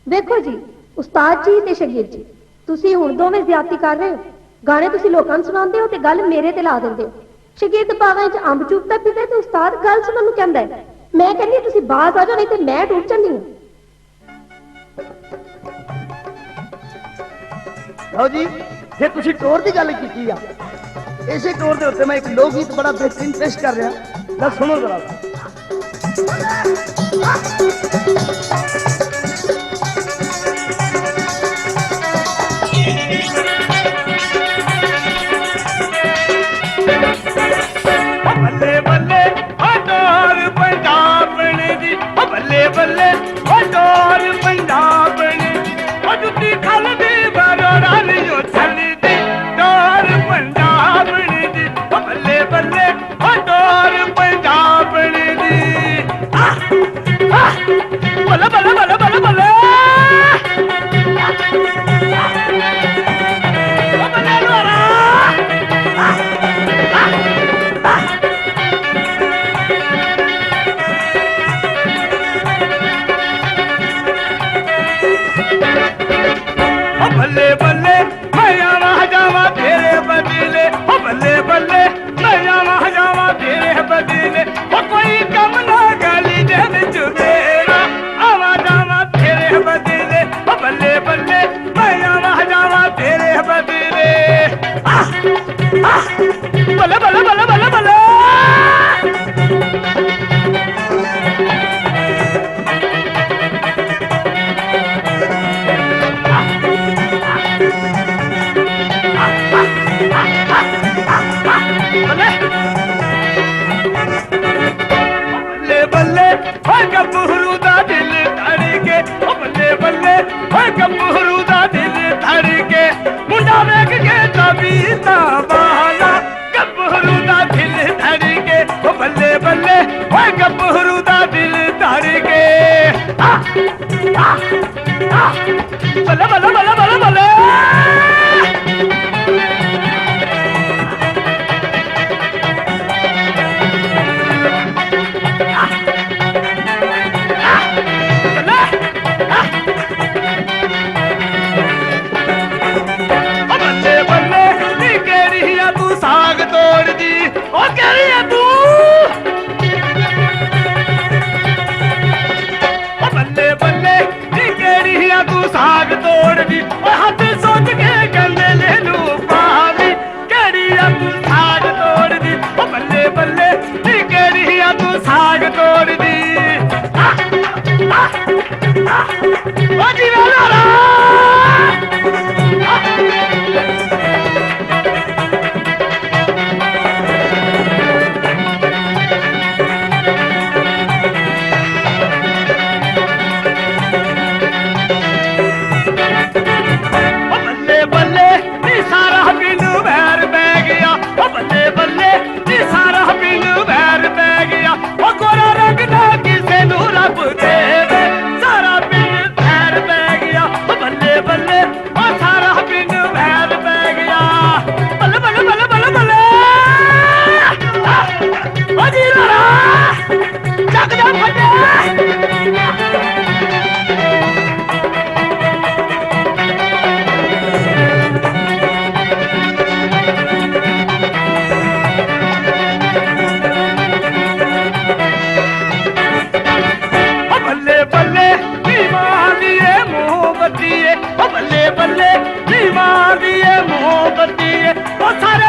देखो जी उस्ताद जी ते शगीर जी तुसी हुण दोवें ज्यादती कर रहे हो। गाने तुसी लोकां नूं सुणांदे हो ते गल मेरे ते ला दिंदे हो। शगीर बागां च अंब चूपदा फिरदा ते उस्ताद गल सुणन नूं कहंदा है। मैं कहंदी तुसी बाज आ जाओ नहीं ते मैं टुट जन्नी हां। ਲਓ ਜੀ ਜੇ ਤੁਸੀਂ ਟੋਰ ਦੀ ਗੱਲ ਕੀਤੀ ਆ ਇਸੇ ਟੋਰ ਦੇ ਉੱਤੇ ਮੈਂ ਇੱਕ ਲੋਕ ਗੀਤ ਬੜਾ ਬਿਹਤਰੀਨ ਪੇਸ਼ ਕਰ ਰਿਹਾ ਤਾਂ ਸੁਣੋ ਜ਼ਰਾ ਬੱਲੇ ਬੱਲੇ ਹਟੋਰ ਪੰਜਾਬ ਨੇ ਦੀ ਬੱਲੇ ਬੱਲੇ ਹਟੋਰ ਪੰਜਾਬ ਨੇ ਉਹ ਜੁੱਤੀ ਖਲ ਦੀ ਬਰੋੜਾ ਲਿਓ ਚੱਲੀ ਦੀ ਟੋਰ ਪੰਜਾਬ ਨੇ ਦੀ ਬੱਲੇ ਬੱਲੇ ਹਟੋਰ ਪੰਜਾਬ ਨੇ ਦੀ ਬੱਲੇ ਬੱਲੇ ਬੱਲੇ ਬੱਲੇ ਬੱਲੇ ਬੱਲੇ ਬੱਲੇ ਮੈਂ ਆਵਾਂ ਜਾਵਾਂ ਤੇਰੇ ਬਦਲੇ ਓ ਬੱਲੇ ਬੱਲੇ ਮੈਂ ਆਵਾਂ ਜਾਵਾਂ ਤੇਰੇ ਬਦਲੇ ਓ ਕੋਈ ਕੰਮ ਨਾ ਗਲੀ ਦੇ ਵਿੱਚ ਮੇਰਾ ਆਵਾਂ ਜਾਵਾਂ ਤੇਰੇ ਬਦਲੇ ਓ ਬੱਲੇ ਬੱਲੇ ਮੈਂ ਆਵਾਂ ਜਾਵਾਂ ਤੇਰੇ ਬਦਲੇ ਬੱਲੇ ਬੱਲੇ ਬੱਲੇ ਬੱਲੇ ਬੱਲੇ ਗੱਭਰੂ ਦਾ ਦਿਲ ਧੜ ਕੇ ਓ ਬੱਲੇ ਬੱਲੇ ਓਏ ਗੱਭਰੂ ਦਾ ਦਿਲ ਧੜ ਕੇ ਮੁੰਡਾ ਵੇਖ ਕੇ ਤਬੀਤਾ ਵਾਲਾ ਗੱਭਰੂ ਦਾ ਦਿਲ ਧੜ ਕੇ ਓ ਬੱਲੇ ਬੱਲੇ ਓਏ ਗੱਭਰੂ ਦਾ ਦਿਲ ਧੜ ਕੇ ਬੱਲੇ ਬੱਲੇ ਬੱਲੇ ਬੱਲੇ ਬੱਲੇ ਸਾਗ ਤੋੜਦੀ ਓ ਹੱਥ ਸੋਚ ਕੇ ਕਹਿੰਦੇ ਲੈ ਲੂ ਪਾਵੀ ਕਿਹੜੀ ਆ ਤੂੰ ਸਾਗ ਤੋੜਦੀ ਓ ਬੱਲੇ ਬੱਲੇ ਨੀ ਕਿਹੜੀ ਆ ਤੂੰ ਸਾਗ ਤੋੜਦੀ ਓ ਜੀਵੇ ਲਾਲਾ ਬੱਲੇ ਬੱਲੇ ਨੀ ਸਾਰਾ ਪਿੰਡ ਵੈਰ ਪੈ ਗਿਆ ਓ ਗੋਰਾ ਰੰਗ ਨਾ ਕਿਸੇ ਨੂੰ ਰੱਬ ਦੇਵੇ ਸਾਰਾ ਪਿੰਡ ਵੈਰ ਪੈ ਗਿਆ ਓ ਬੱਲੇ ਬੱਲੇ ਓ ਸਾਰਾ ਪਿੰਡ ਵੈਰ ਪੈ ਗਿਆ ਬੱਲੇ ਬੱਲੇ ਬੱਲੇ ਬੱਲੇ ਬੱਲੇ ਓ ਜੀ ਲਾਲਾ ਜਗ ਜਾ ਫਟੇ ਬੱਲੇ ਬੱਲੇ ਨੀ ਮਾਂ ਦੀ ਮੋਹਬਤੀ ਓ ਸਾਰੇ